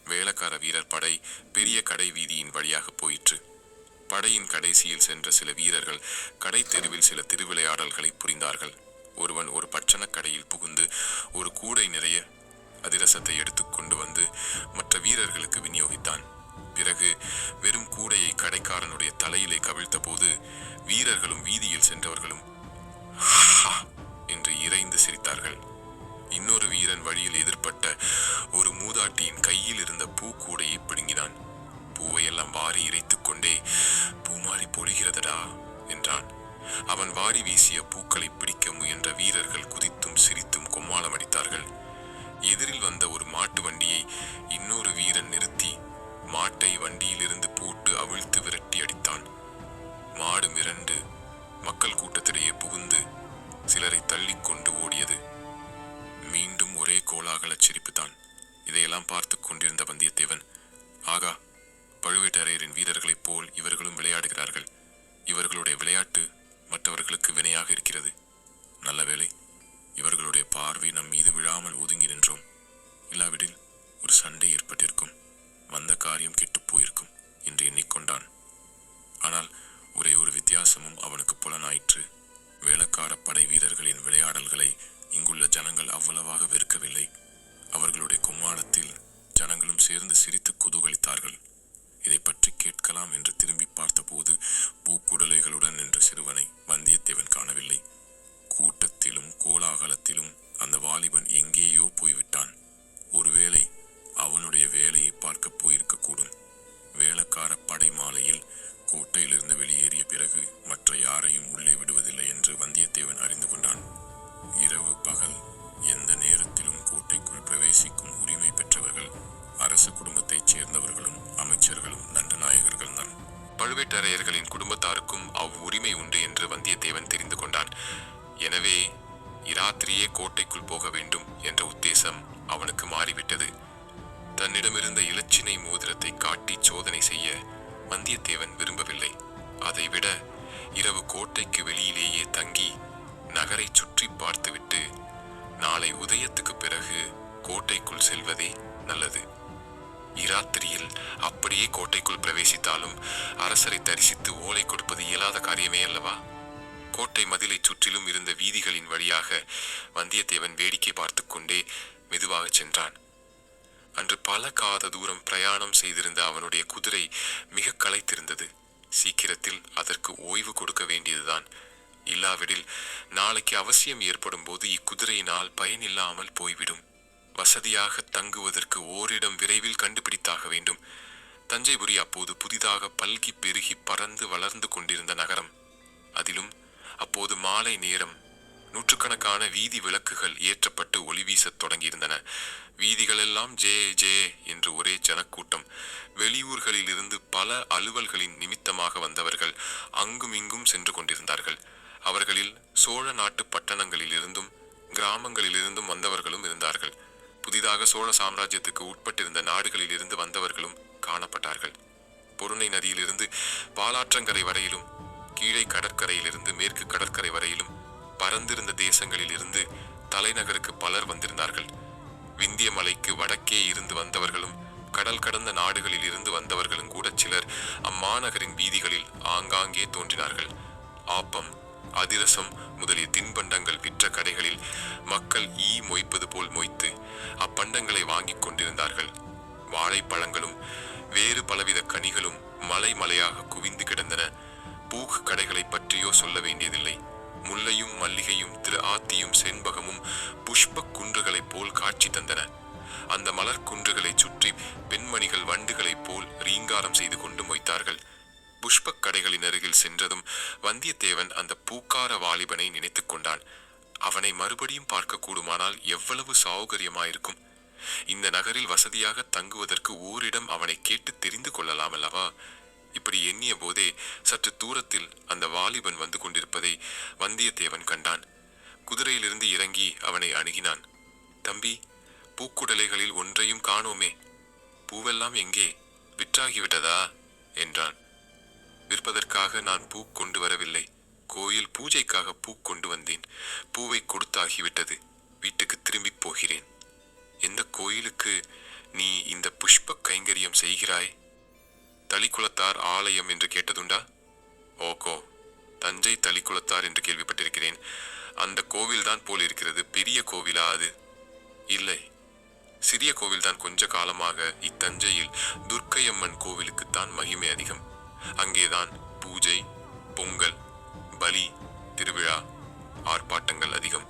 வேளக்கார வீரர் படை பெரிய கடை வீதியின் வழியாக போயிற்று. படையின் கடைசியில் சென்ற சில வீரர்கள் கடை தெருவில் சில திருவிளையாடல்களை புரிந்தார்கள். ஒருவன் ஒரு பட்சண கடையில் புகுந்து ஒரு கூடை நிறைய அதிரசத்தை எடுத்து கொண்டு வந்து மற்ற வீரர்களுக்கு விநியோகித்தான். பிறகு வெறும் கூடையை கடைக்காரனுடைய தலையிலே கவிழ்த்த போது வீரர்களும் வீதியில் சென்றவர்களும் என்று இறைந்து சிரித்தார்கள். இன்னொரு வீரன் வழியில் எதிர்பட்ட ஒரு மூதாட்டியின் கையில் இருந்த பூக்கூடையை பிடுங்கினான். பூவையெல்லாம் வாரி இறைத்துக் கொண்டே பூமாரி பொழிகிறதடா என்றான். அவன் வாரி வீசிய பூக்களை பிடிக்க முயன்ற வீரர்கள் குதித்தும் சிரித்தும் கொம்மாளம் அடித்தார்கள். எதிரில் வந்த ஒரு மாட்டு வண்டியை இன்னொரு வீரன் நிறுத்தி மாட்டை வண்டியிலிருந்து போட்டு அவிழ்த்து விரட்டி அடித்தான். மாடு மிரண்டு மக்கள் கூட்டத்திலேயே புகுந்து சிலரை தள்ளி கொண்டு ஓடியது. மீண்டும் ஒரே கோலாகல சிரிப்புதான். இதையெல்லாம் பார்த்து கொண்டிருந்த வந்தியத்தேவன், ஆகா, பழுவேட்டரையரின் வீரர்களைப் போல் இவர்களும் விளையாடுகிறார்கள். இவர்களுடைய விளையாட்டு மற்றவர்களுக்கு வினையாக இருக்கிறது. நல்ல வேளை, இவர்களுடைய பார்வை நம் மீது விழாமல் ஒதுங்கி நின்றோம். இல்லாவிடில் ஒரு சண்டை ஏற்பட்டிருக்கும், வந்த காரியம் கெட்டுப் போயிருக்கும் என்று எண்ணிக்கொண்டான். ஆனால் ஒரே ஒரு வித்தியாசமும் அவனுக்கு புலனாயிற்று. வேளக்கார படை வீரர்களின் விளையாடல்களை இங்குள்ள ஜனங்கள் அவ்வளவாக வெறுக்கவில்லை. அவர்களுடைய கும்மாளத்தில் ஜனங்களும் சேர்ந்து சிரித்து குதூகலித்தார்கள். இதை பற்றி கேட்கலாம் என்று திரும்பி பார்த்தபோது பூக்குடலைகளுடன் நின்ற சிறுவனை வந்தியத்தேவன் காணவில்லை. கூட்டத்திலும் கோலாகலத்திலும் அந்த வாலிபன் எங்கேயோ போய்விட்டான். ஒருவேளை அவனுடைய வேலையை பார்க்க போயிருக்கக்கூடும். வேளக்கார படை மாலையில் கோட்டையிலிருந்து வெளியேறிய பிறகு மற்ற யாரையும் உள்ளே விடுவதில்லை என்று வந்தியத்தேவன் அறிந்து கொண்டான். இரவு பகல் எந்த நேரத்திலும் கோட்டைக்குள் பிரவேசிக்கும் உரிமை பெற்றவர்கள் அரச குடும்பத்தைச் சேர்ந்தவர்களும் அமைச்சர்களும் தண்டநாயகர்கள் தான். பழுவேட்டரையர்களின் குடும்பத்தாருக்கும் அவ்வுரிமை உண்டு என்று வந்தியத்தேவன் தெரிந்து கொண்டான். எனவே இராத்திரியே கோட்டைக்குள் போக வேண்டும் என்ற உத்தேசம் அவனுக்கு மாறிவிட்டது. தன்னிடமிருந்த இலச்சினை மோதிரத்தை காட்டி சோதனை செய்ய வந்தியத்தேவன் விரும்பவில்லை. அதைவிட இரவு கோட்டைக்கு வெளியிலேயே தங்கி நகரை சுற்றி பார்த்துவிட்டு நாளை உதயத்துக்கு பிறகு கோட்டைக்குள் செல்வதே நல்லது. இராத்திரியில் அப்படியே கோட்டைக்குள் பிரவேசித்தாலும் அரசரை தரிசித்து ஓலை கொடுப்பது இயலாத காரியமே அல்லவா? கோட்டை மதிலை சுற்றிலும் இருந்த வீதிகளின் வழியாக வந்தியத்தேவன் வேடிக்கை பார்த்து கொண்டே மெதுவாக சென்றான். அன்று பல காத தூரம் பிரயாணம் செய்திருந்த அவனுடைய குதிரை மிக களைத்திருந்தது. சீக்கிரத்தில் அதற்கு ஓய்வு கொடுக்க வேண்டியதுதான். இல்லாவிடில் நாளைக்கு அவசியம் ஏற்படும் போது இக்குதிரையினால் பயனில்லாமல் போய்விடும். வசதியாக தங்குவதற்கு ஓரிடம் விரைவில் கண்டுபிடித்தாக வேண்டும். தஞ்சைபுரி அப்போது புதிதாக பல்கி பெருகி பறந்து வளர்ந்து கொண்டிருந்த நகரம். அதிலும் அப்போது மாலை நேரம். நூற்றுக்கணக்கான வீதி விளக்குகள் ஏற்றப்பட்டு ஒளி வீசத் தொடங்கியிருந்தன. வீதிகளெல்லாம் ஜே ஜே என்று ஒரே ஜனக்கூட்டம். வெளியூர்களில் இருந்து பல அலுவல்களின் நிமித்தமாக வந்தவர்கள் அங்கும் இங்கும் சென்று கொண்டிருந்தார்கள். அவர்களில் சோழ நாட்டு பட்டணங்களில் இருந்தும் கிராமங்களில் இருந்தும் வந்தவர்களும் இருந்தார்கள். புதிதாக சோழ சாம்ராஜ்யத்துக்கு உட்பட்டிருந்த நாடுகளில் இருந்து வந்தவர்களும் காணப்பட்டார்கள். பொருணை நதியிலிருந்து பாலாற்றங்கரை வரையிலும், கீழே கடற்கரையிலிருந்து மேற்கு கடற்கரை வரையிலும் பரந்திருந்த தேசங்களில் இருந்து தலைநகருக்கு பலர் வந்திருந்தார்கள். விந்திய மலைக்கு வடக்கே இருந்து வந்தவர்களும் கடல் கடந்த நாடுகளில் இருந்து வந்தவர்களும் கூட சிலர் அம்மாநகரின் வீதிகளில் ஆங்காங்கே தோன்றினார்கள். ஆப்பம், அதிரசம் முதலிய தின்பண்டங்கள் விற்ற கடைகளில் மக்கள் ஈ மொய்ப்பது போல் மொய்த்து அப்பண்டங்களை வாங்கிக் கொண்டிருந்தார்கள். வாழைப்பழங்களும் வேறு பலவித கனிகளும் மலை மலையாக குவிந்து கிடந்தன. பூக்கு கடைகளை பற்றியோ சொல்ல வேண்டியதில்லை. முல்லையும் மல்லிகையும் திரு ஆத்தியும் செண்பகமும் புஷ்ப குன்றுகளைப் போல் காட்சி தந்தன. அந்த மலர் குன்றுகளை சுற்றி பெண்மணிகள் வண்டுகளைப் போல் ரீங்காரம் செய்து கொண்டு மொய்த்தார்கள். புஷ்பக் கடைகளின் அருகில் சென்றதும் வந்தியத்தேவன் அந்த பூக்கார வாலிபனை நினைத்து கொண்டான். அவனை மறுபடியும் பார்க்க கூடுமானால் எவ்வளவு சௌகரியமாயிருக்கும். இந்த நகரில் வசதியாக தங்குவதற்கு ஓரிடம் அவனை கேட்டு தெரிந்து கொள்ளலாம் அல்லவா? இப்படி எண்ணிய போதே சற்று தூரத்தில் அந்த வாலிபன் வந்து கொண்டிருப்பதை வந்தியத்தேவன் கண்டான். குதிரையிலிருந்து இறங்கி அவனை அணுகினான். தம்பி, பூக்குடலைகளில் ஒன்றையும் காணோமே. பூவெல்லாம் எங்கே? விற்றாகிவிட்டதா என்றான். விற்பதற்காக நான் பூ கொண்டு வரவில்லை. கோயில் பூஜைக்காக பூ கொண்டு வந்தேன். பூவை கொடுத்தாகிவிட்டது. வீட்டுக்கு திரும்பி போகிறேன். எந்த கோயிலுக்கு நீ இந்த புஷ்ப கைங்கரியம் செய்கிறாய்? தளிக்குளத்தார் ஆலயம் என்று கேட்டதுண்டா? ஓகோ, தஞ்சை தளிக்குளத்தார் என்று கேள்விப்பட்டிருக்கிறேன். அந்த கோவில்தான் போல் இருக்கிறது. பெரிய கோவிலா அது? இல்லை, சிறிய கோவில்தான். கொஞ்ச காலமாக இத்தஞ்சையில் துர்க்கையம்மன் கோவிலுக்குத்தான் மகிமை அதிகம். அங்கேதான் பூஜை, பொங்கல், பலி, திருவிழா, ஆர்ப்பாட்டங்கள் அதிகம்.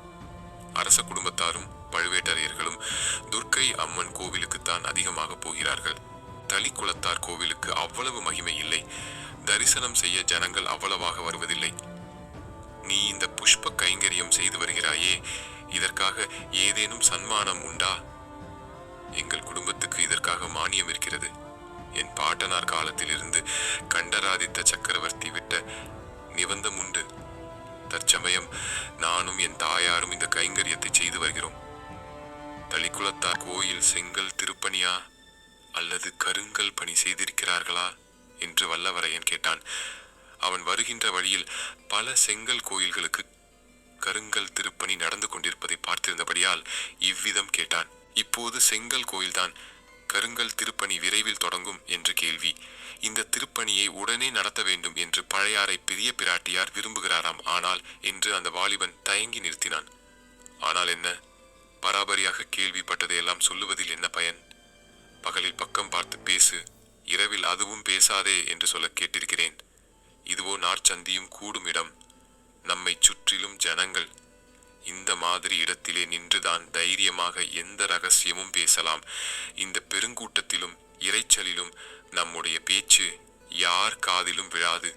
அரச குடும்பத்தாரும் பழுவேட்டரையர்களும் துர்க்கை அம்மன் கோவிலுக்குத்தான் அதிகமாக போகிறார்கள். தளிக்குளத்தார் கோவிலுக்கு அவ்வளவு மகிமை இல்லை. தரிசனம் செய்ய ஜனங்கள் அவ்வளவாக வருவதில்லை. நீ இந்த புஷ்ப கைங்கரியம் செய்து வருகிறாயே, இதற்காக ஏதேனும் சன்மானம் உண்டா? எங்கள் குடும்பத்துக்கு இதற்காக மானியம் இருக்கிறது. என் பாட்டனார் காலத்திலிருந்து கண்டராதித்த சக்கரவர்த்தி விட்ட நிபந்தம் உண்டு. தற்சமயம் நானும் என் தாயாரும் இந்த கைங்கரியத்தை செய்து வருகிறோம். தளிக்குளத்தார் கோயில் செங்கல் திருப்பணியா அல்லது கருங்கல் பணி செய்திருக்கிறார்களா என்று வல்லவரையன் கேட்டான். அவன் வருகின்ற வழியில் பல செங்கல் கோயில்களுக்கு கருங்கல் திருப்பணி நடந்து கொண்டிருப்பதை பார்த்திருந்தபடியால் இவ்விதம் கேட்டான். இப்போது செங்கல் கோயில்தான், கருங்கல் திருப்பணி விரைவில் தொடங்கும் என்று கேள்வி. இந்த திருப்பணியை உடனே நடத்த வேண்டும் என்று பழையாறை பெரிய பிராட்டியார் விரும்புகிறாராம். ஆனால் என்று அந்த வாலிபன் தயங்கி நிறுத்தினான். ஆனால் என்ன? பராபரியாக கேள்விப்பட்டதையெல்லாம் சொல்லுவதில் என்ன பயன்? பகலில் பக்கம் பார்த்து பேசு, இரவில் அதுவும் பேசாதே என்று சொல்ல கேட்டிருக்கிறேன். இதுவோ நாற்சந்தியும் கூடும் இடம், நம்மை சுற்றிலும் ஜனங்கள். இந்த மாதிரி இடத்திலே நின்றுதான் தைரியமாக எந்த ரகசியமும் பேசலாம். இந்த பெருங்கூட்டத்திலும் இரைச்சலிலும் நம்முடைய பேச்சு யார் காதிலும் விழாது.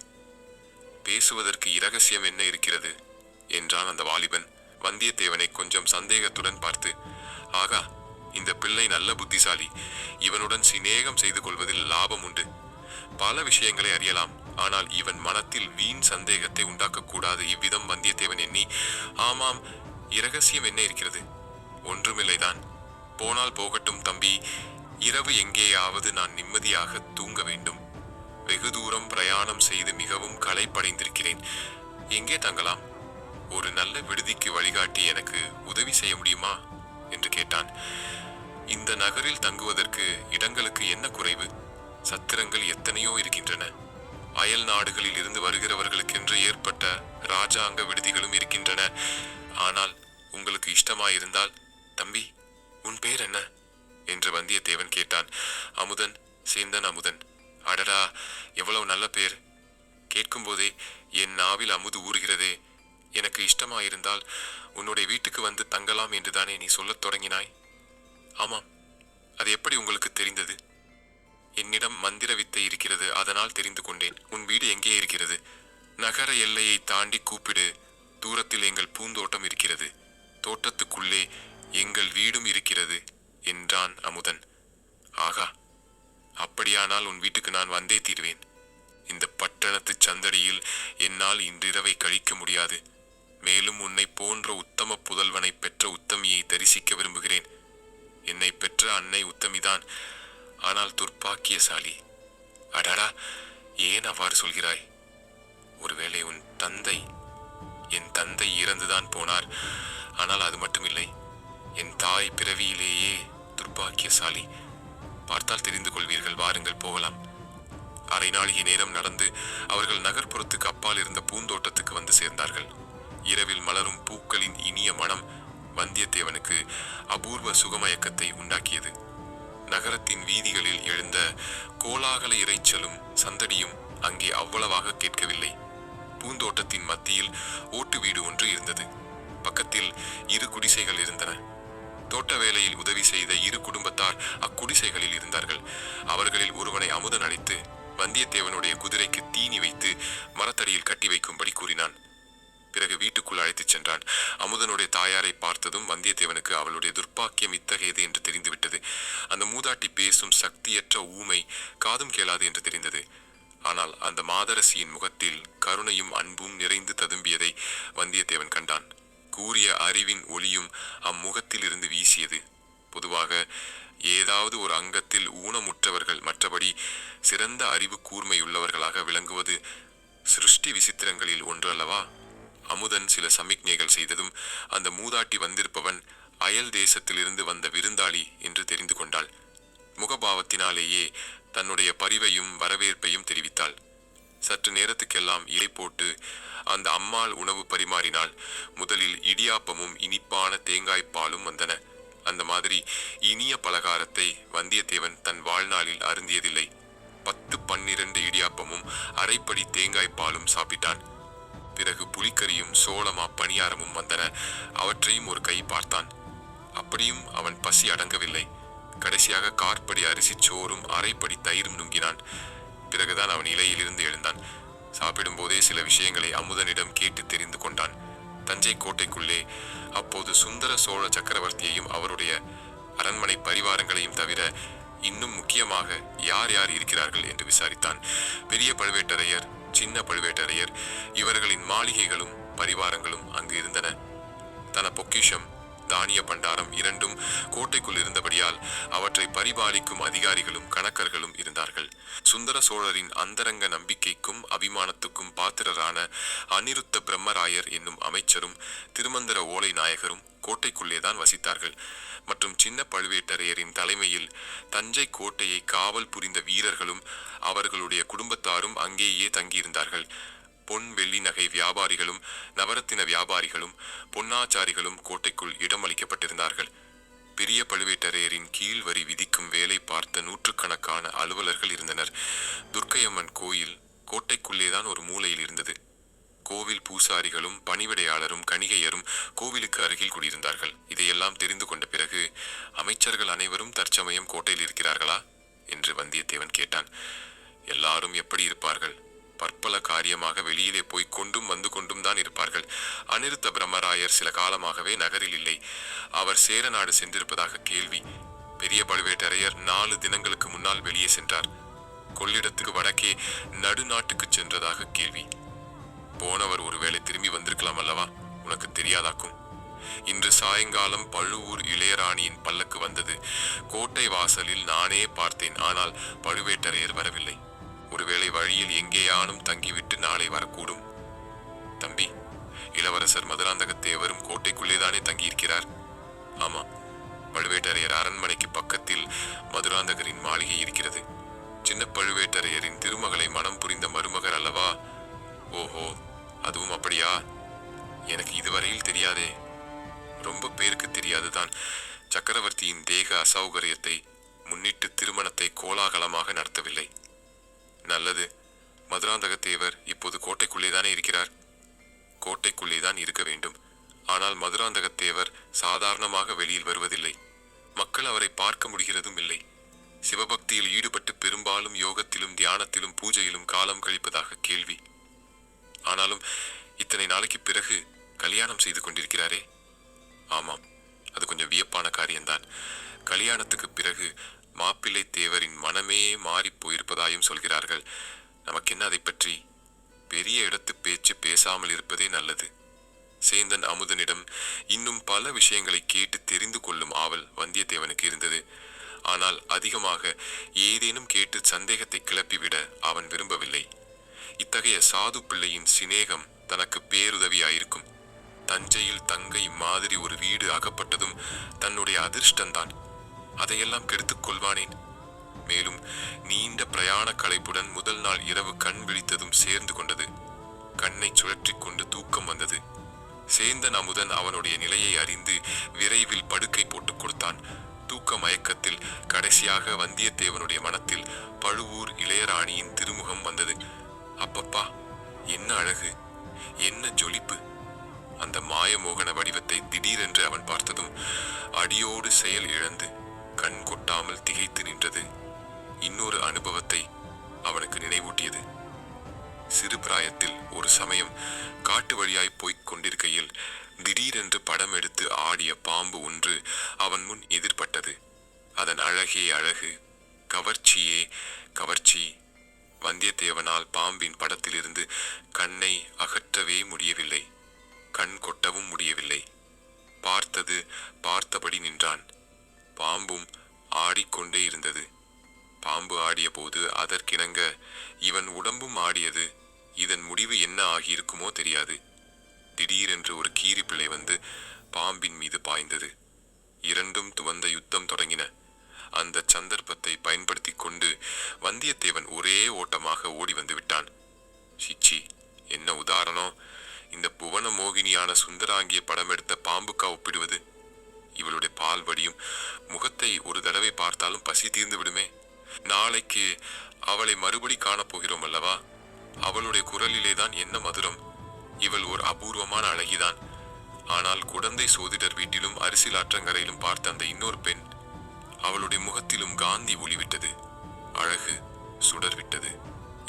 பேசுவதற்கு இரகசியம் என்ன இருக்கிறது என்றான் அந்த வாலிபன். வந்தியத்தேவனை கொஞ்சம் சந்தேகத்துடன் பார்த்து, ஆகா, இந்த பிள்ளை நல்ல புத்திசாலி. இவனுடன் சிநேகம் செய்து கொள்வதில் லாபம் உண்டு. பல விஷயங்களை அறியலாம். ஆனால் இவன் மனத்தில் வீண் சந்தேகத்தை உண்டாக்கக்கூடாது. இவ்விதம் வந்தியத்தேவன் எண்ணி, ஆமாம், இரகசியம் என்ன இருக்கிறது? ஒன்றுமில்லைதான். போனால் போகட்டும் தம்பி. இரவு எங்கேயாவது நான் நிம்மதியாக தூங்க வேண்டும். வெகு தூரம் பிரயாணம் செய்து மிகவும் களைப்படைந்திருக்கிறேன். எங்கே தங்கலாம்? ஒரு நல்ல விடுதிக்கு வழிகாட்டி எனக்கு உதவி செய்ய முடியுமா என்று கேட்டான். இந்த நகரில் தங்குவதற்கு இடங்களுக்கு என்ன குறைவு? சத்திரங்கள் எத்தனையோ இருக்கின்றன. அயல் நாடுகளில் இருந்து வருகிறவர்களுக்கென்று ஏற்பட்ட ராஜாங்க விடுதிகளும் இருக்கின்றன. ஆனால் உங்களுக்கு இஷ்டமாயிருந்தால், தம்பி, உன் பேர் என்ன என்று வந்தியத்தேவன் கேட்டான். அமுதன், சேந்தன் அமுதன். அடடா, எவ்வளவு நல்ல பேர்! கேட்கும் போதே என் நாவில் அமுது ஊறுகிறதே. எனக்கு இஷ்டமாயிருந்தால் உன்னுடைய வீட்டுக்கு வந்து தங்கலாம் என்றுதானே நீ சொல்லத் தொடங்கினாய்? ஆமாம். அது எப்படி உங்களுக்கு தெரிந்தது? என்னிடம் மந்திர வித்தை இருக்கிறது, அதனால் தெரிந்து கொண்டேன். உன் வீடு எங்கே இருக்கிறது? நகர எல்லையை தாண்டி கூப்பிடு. தூரத்தில் எங்கள் பூந்தோட்டம் இருக்கிறது. தோட்டத்துக்குள்ளே எங்கள் வீடும் இருக்கிறது என்றான் அமுதன். ஆகா, அப்படியானால் உன் வீட்டுக்கு நான் வந்தே தீர்வேன். இந்த பட்டணத்து சந்தடியில் என்னால் இன்றிரவை கழிக்க முடியாது. மேலும் உன்னை போன்ற உத்தம புதல்வனை பெற்ற உத்தமியை தரிசிக்க விரும்புகிறேன். என்னை பெற்ற அன்னை உத்தமிதான், ஆனால் துர்ப்பாக்கியசாலி. அடடா, ஏன் அவ்வாறு சொல்கிறாய்? ஒருவேளை உன் தந்தை? என் தந்தை இறந்துதான் போனார். ஆனால் அது மட்டுமில்லை, என் தாய் பிறவியிலேயே துர்ப்பாக்கியசாலி. பார்த்தால் தெரிந்து கொள்வீர்கள். வாருங்கள், போகலாம். அரை நாழிகை நேரம் நடந்து அவர்கள் நகர்ப்புறத்துக்கு அப்பால் இருந்த பூந்தோட்டத்துக்கு வந்து சேர்ந்தார்கள். இரவில் மலரும் பூக்களின் இனிய மனம் வந்தியத்தேவனுக்கு அபூர்வ சுகமயக்கத்தை உண்டாக்கியது. நகரத்தின் வீதிகளில் எழுந்த கோலாகல இரைச்சலும் சந்தடியும் அங்கே அவ்வளவாக கேட்கவில்லை. பூந்தோட்டத்தின் மத்தியில் ஓட்டு வீடு ஒன்று இருந்தது. பக்கத்தில் 2 குடிசைகள் இருந்தன. தோட்ட வேலையில் உதவி செய்த 2 குடும்பத்தார் அக்குடிசைகளில் இருந்தார்கள். அவர்களில் ஒருவனை அமுதன் அழைத்து வந்தியத்தேவனுடைய குதிரைக்கு தீனி வைத்து மரத்தடியில் கட்டி வைக்கும்படி கூறினான். பிறகு வீட்டுக்குள் அழைத்துச் சென்றான். அமுதனுடைய தாயாரை பார்த்ததும் வந்தியத்தேவனுக்கு அவளுடைய துர்ப்பாக்கியம் இத்தகையது என்று தெரிந்துவிட்டது. அந்த மூதாட்டி பேசும் சக்தியற்ற ஊமை, காதும் கேளாது என்று தெரிந்தது. ஆனால் அந்த மாதரசியின் முகத்தில் கருணையும் அன்பும் நிறைந்து ததும்பியதை வந்தியத்தேவன் கண்டான். கூறிய அறிவின் ஒளியும் அம்முகத்தில் இருந்து வீசியது. பொதுவாக ஏதாவது ஒரு அங்கத்தில் ஊனமுற்றவர்கள் மற்றபடி சிறந்த அறிவு கூர்மையுள்ளவர்களாக விளங்குவது சிருஷ்டி விசித்திரங்களில் ஒன்று அல்லவா? அமுதன் சில சமிக்ஞைகள் செய்ததும் அந்த மூதாட்டி வந்திருப்பவன் அயல் தேசத்திலிருந்து வந்த விருந்தாளி என்று தெரிந்து கொண்டாள். முகபாவத்தினாலேயே தன்னுடைய பரிவையும் வரவேற்பையும் தெரிவித்தாள். சற்று நேரத்துக்கெல்லாம் இலை போட்டு அந்த அம்மாள் உணவு பரிமாறினாள். முதலில் இடியாப்பமும் இனிப்பான தேங்காய்ப்பாலும் வந்தன. அந்த மாதிரி இனிய பலகாரத்தை வந்தியத்தேவன் தன் வாழ்நாளில் அருந்தியதில்லை. 10-12 இடியாப்பமும் அரைப்படி தேங்காய்ப்பாலும் சாப்பிட்டான். பிறகு புலிக்கறியும் சோளமா பணியாரமும் வந்தன. அவற்றையும் ஒரு கை பார்த்தான். அப்படியும் அவன் பசி அடங்கவில்லை. கடைசியாக காற்படி அரிசி சோறும் அரைப்படி தயிரும் நுங்கினான். பிறகுதான் அவன் இலையிலிருந்து எழுந்தான். சாப்பிடும் போதே சில விஷயங்களை அமுதனிடம் கேட்டு தெரிந்து கொண்டான். தஞ்சை கோட்டைக்குள்ளே அப்போது சுந்தர சோழ சக்கரவர்த்தியையும் அவருடைய அரண்மனை பரிவாரங்களையும் தவிர இன்னும் முக்கியமாக யார் யார் இருக்கிறார்கள் என்று விசாரித்தான். பெரிய பழுவேட்டரையர், சின்ன பழுவேட்டரையர் இவர்களின் மாளிகைகளும் பரிவாரங்களும் அங்கு இருந்தன. தன பொக்கிஷம், தானிய பண்டாரம் இரண்டும் கோட்டைக்குள் இருந்தபடியால் அவற்றை பரிபாலிக்கும் அதிகாரிகளும் கணக்கர்களும் இருந்தார்கள். சுந்தர சோழரின் அந்தரங்க நம்பிக்கைக்கும் அபிமானத்துக்கும் பாத்திரரான அனிருத்த பிரம்மராயர் என்னும் அமைச்சரும் திருமந்திர ஓலை நாயகரும் கோட்டைக்குள்ளேதான் வசித்தார்கள். மற்றும் சின்ன பழுவேட்டரையரின் தலைமையில் தஞ்சை கோட்டையை காவல் புரிந்த வீரர்களும் அவர்களுடைய குடும்பத்தாரும் அங்கேயே தங்கியிருந்தார்கள். பொன் வெள்ளி நகை வியாபாரிகளும் நவரத்தின வியாபாரிகளும் பொன்னாச்சாரிகளும் கோட்டைக்குள் இடமளிக்கப்பட்டிருந்தார்கள். பெரிய பழுவேட்டரையரின் கீழ் வரி விதிக்கும் வேலை பார்த்த நூற்றுக்கணக்கான அலுவலர்கள் இருந்தனர். துர்க்கையம்மன் கோயில் கோட்டைக்குள்ளேதான் ஒரு மூலையில் இருந்தது. கோவில் பூசாரிகளும் பணிவிடையாளரும் கணிகையரும் கோவிலுக்கு அருகில் குடியிருந்தார்கள். இதையெல்லாம் தெரிந்து கொண்ட பிறகு, அமைச்சர்கள் அனைவரும் தற்சமயம் கோட்டையில் இருக்கிறார்களா என்று வந்தியத்தேவன் கேட்டான். எல்லாரும் எப்படி இருப்பார்கள்? பற்பல காரியமாக வெளியிலே போய் கொண்டும் வந்து கொண்டும் தான் இருப்பார்கள். அனிருத்த பிரம்மராயர் சில காலமாகவே நகரில் இல்லை. அவர் சேர நாடு சென்றிருப்பதாக கேள்வி. பெரிய பழுவேட்டரையர் 4 தினங்களுக்கு முன்னால் வெளியே சென்றார். கொள்ளிடத்துக்கு வடக்கே நடுநாட்டுக்கு சென்றதாக கேள்வி. போனவர் ஒருவேளை திரும்பி வந்திருக்கலாம் அல்லவா? உனக்கு தெரியாதாக்கும். இன்று சாயங்காலம் பழுவூர் இளையராணியின் பல்லக்கு வந்தது. கோட்டை வாசலில் நானே பார்த்தேன். ஆனால் பழுவேட்டரையர் வரவில்லை. ஒருவேளை வழியில் எங்கேயானும் தங்கிவிட்டு நாளை வரக்கூடும். தம்பி, இளவரசர் மதுராந்தகத்தேவரும் கோட்டைக்குள்ளேதானே தங்கியிருக்கிறார்? ஆமா, பழுவேட்டரையர் அரண்மனைக்கு பக்கத்தில் மதுராந்தகரின் மாளிகை இருக்கிறது. சின்ன பழுவேட்டரையரின் திருமகளை மனம் புரிந்த மருமகர் அல்லவா? ஓஹோ, அதுவும் அப்படியா? எனக்கு இதுவரையில் தெரியாதே. ரொம்ப பேருக்கு தெரியாதுதான். சக்கரவர்த்தியின் தேக அசௌகரியத்தை முன்னிட்டு திருமணத்தை கோலாகலமாக நடத்தவில்லை. நல்லது. மதுராந்தகத்தேவர் இப்போது கோட்டைக்குள்ளேதானே இருக்கிறார்? கோட்டைக்குள்ளேதான் இருக்க வேண்டும். ஆனால் மதுராந்தகத்தேவர் சாதாரணமாக வெளியில் வருவதில்லை. மக்கள் அவரை பார்க்க முடிகிறதும் இல்லை. சிவபக்தியில் ஈடுபட்டு பெரும்பாலும் யோகத்திலும் தியானத்திலும் பூஜையிலும் காலம் கழிப்பதாக கேள்வி. ஆனாலும் இத்தனை நாளைக்கு பிறகு கல்யாணம் செய்து கொண்டிருக்கிறாரே. ஆமாம், அது கொஞ்சம் வியப்பான காரியம்தான். கல்யாணத்துக்கு பிறகு மாப்பிள்ளை தேவரின் மனமே மாறி போயிருப்பதாயும் சொல்கிறார்கள். நமக்கென்ன அதை பற்றி? பெரிய இடத்து பேச்சு பேசாமல் இருப்பதே நல்லது. சேந்தன் அமுதனிடம் இன்னும் பல விஷயங்களை கேட்டு தெரிந்து கொள்ளும் ஆவல் வந்தியத்தேவனுக்கு இருந்தது. ஆனால் அதிகமாக ஏதேனும் கேட்டு சந்தேகத்தை கிளப்பிவிட அவன் விரும்பவில்லை. இத்தகைய சாது பிள்ளையின் சிநேகம் தனக்கு பேருதவியாயிருக்கும். தஞ்சையில் தங்க இம்மாதிரி ஒரு வீடு அகப்பட்டதும் தன்னுடைய அதிர்ஷ்டந்தான். அதையெல்லாம் கெடுத்துக் கொள்வானேன்? மேலும் நீண்ட பிரயாண களைப்புடன் முதல் நாள் இரவு கண் விழித்ததும் சேர்ந்து கொண்டது. கண்ணை சுழற்றி கொண்டு தூக்கம் வந்தது. சேந்தன் அமுதன் அவனுடைய நிலையை அறிந்து விரைவில் படுக்கை போட்டுக் கொடுத்தான். தூக்க மயக்கத்தில் கடைசியாக வந்தியத்தேவனுடைய மனத்தில் பழுவூர் இளையராணியின் திருமுகம் வந்தது. அப்பப்பா, என்ன அழகு, என்ன ஜொலிப்பு! அந்த மாயமோகன வடிவத்தை திடீரென்று அவன் பார்த்ததும் அடியோடு செயல் இழந்து கண் கொட்டாமல் திகைத்து நின்றது. இன்னொரு அனுபவத்தை அவனுக்கு நினைவூட்டியது. சிறு பிராயத்தில் ஒரு சமயம் காட்டு வழியாய் போய்க் கொண்டிருக்கையில் திடீரென்று படம் எடுத்து ஆடிய பாம்பு ஒன்று அவன் முன் எதிர்பட்டது. அதன் அழகே அழகு, கவர்ச்சியே கவர்ச்சி. வந்தியத்தேவனால் பாம்பின் படத்திலிருந்து கண்ணை அகற்றவே முடியவில்லை. கண் கொட்டவும் முடியவில்லை. பார்த்தது பார்த்தபடி நின்றான். பாம்பும் ஆடிக்கொண்டே இருந்தது. பாம்பு ஆடிய போது அதற்கிணங்க இவன் உடம்பும் ஆடியது. இதன் முடிவு என்ன ஆகியிருக்குமோ தெரியாது. திடீரென்று ஒரு கீரிப்பிள்ளை வந்து பாம்பின் மீது பாய்ந்தது. இரண்டும் துவந்த யுத்தம் தொடங்கின. அந்த சந்தர்ப்பத்தை பயன்படுத்தி கொண்டு வந்தியத்தேவன் ஒரே ஓட்டமாக ஓடி வந்து விட்டான். சிச்சி, என்ன உதாரணம்! இந்த புவன மோகினியான சுந்தராங்கிய படம் எடுத்த பாம்புக்கா ஒப்பிடுவது? இவளுடைய பால் வடியும் முகத்தை ஒரு தடவை பார்த்தாலும் பசி தீர்ந்து விடுமே. நாளைக்கு அவளை மறுபடி காணப்போகிறோம் அல்லவா? அவளுடைய குரலிலேதான் என்ன மதுரம்! இவள் ஒரு அபூர்வமான அழகிதான். ஆனால் குடந்தை சோதிடர் வீட்டிலும் அரிசில் ஆற்றங்கரையிலும் பார்த்த அந்த இன்னொரு பெண், அவளுடைய முகத்திலும் காந்தி ஒளிவிட்டது, அழகு சுடர்விட்டது.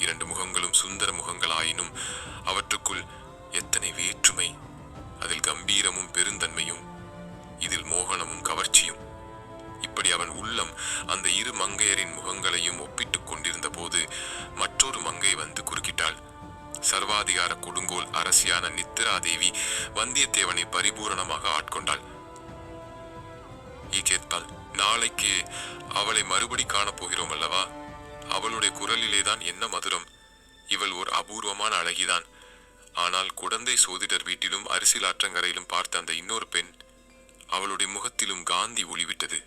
இரண்டு முகங்களும் சுந்தர முகங்களாயினும் அவற்றுக்குள் எத்தனை வேற்றுமை! அதில் கம்பீரமும் பெருந்தன்மையும், இதில் மோகனமும் கவர்ச்சியும். இப்படி அவன் உள்ளம் அந்த இரு மங்கையரின் முகங்களையும் ஒப்பிட்டுக் கொண்டிருந்த போது மற்றொரு மங்கை வந்து குறுக்கிட்டாள். சர்வாதிகார கொடுங்கோல் அரசியான நித்திராதேவி வந்தியத்தேவனை பரிபூரணமாக ஆட்கொண்டாள். கேட்பாள், நாளைக்கு அவளை மறுபடி காணப்போகிறோம் அல்லவா? அவளுடைய குரலிலேதான் என்ன மதுரம்! இவள் ஒரு அபூர்வமான அழகிதான். ஆனால் குடந்தை சோதிடர் வீட்டிலும் அரிசில் ஆற்றங்கரையிலும் பார்த்த அந்த இன்னொரு பெண், அவளுடைய முகத்திலும் காந்தி ஒளிவிட்டது,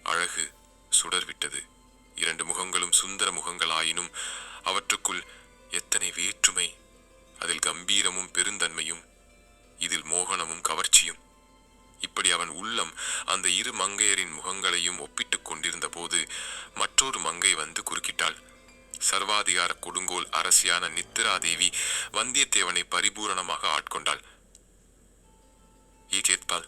அழகு சுடர்விட்டது. இரண்டு முகங்களும் சுந்தர முகங்களாயினும் அவற்றுக்குள் எத்தனை வேற்றுமை! அதில் கம்பீரமும் பெருந்தன்மையும், இதில் மோகனமும் கவர்ச்சியும். இப்படி அவன் உள்ளம் அந்த இரு மங்கையரின் முகங்களையும் ஒப்பிட்டுக் கொண்டிருந்த போது மற்றொரு மங்கை வந்து குறுக்கிட்டாள். சர்வாதிகார கொடுங்கோல் அரசியான நித்திராதேவி வந்தியத்தேவனை பரிபூரணமாக ஆட்கொண்டாள். கேட்பாள்.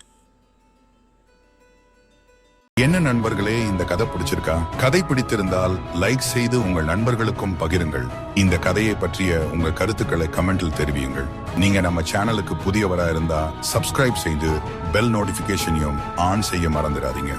என்ன நண்பர்களே, இந்த கதை பிடிச்சிருக்கா? கதை பிடித்திருந்தால் லைக் செய்து உங்கள் நண்பர்களுக்கும் பகிருங்கள். இந்த கதையை பற்றிய உங்கள் கருத்துக்களை கமெண்டில் தெரிவியுங்கள். நீங்க நம்ம சேனலுக்கு புதியவரா இருந்தா சப்ஸ்கிரைப் செய்து பெல் நோட்டிபிகேஷனையும் ஆன் செய்ய மறந்துடாதீங்க.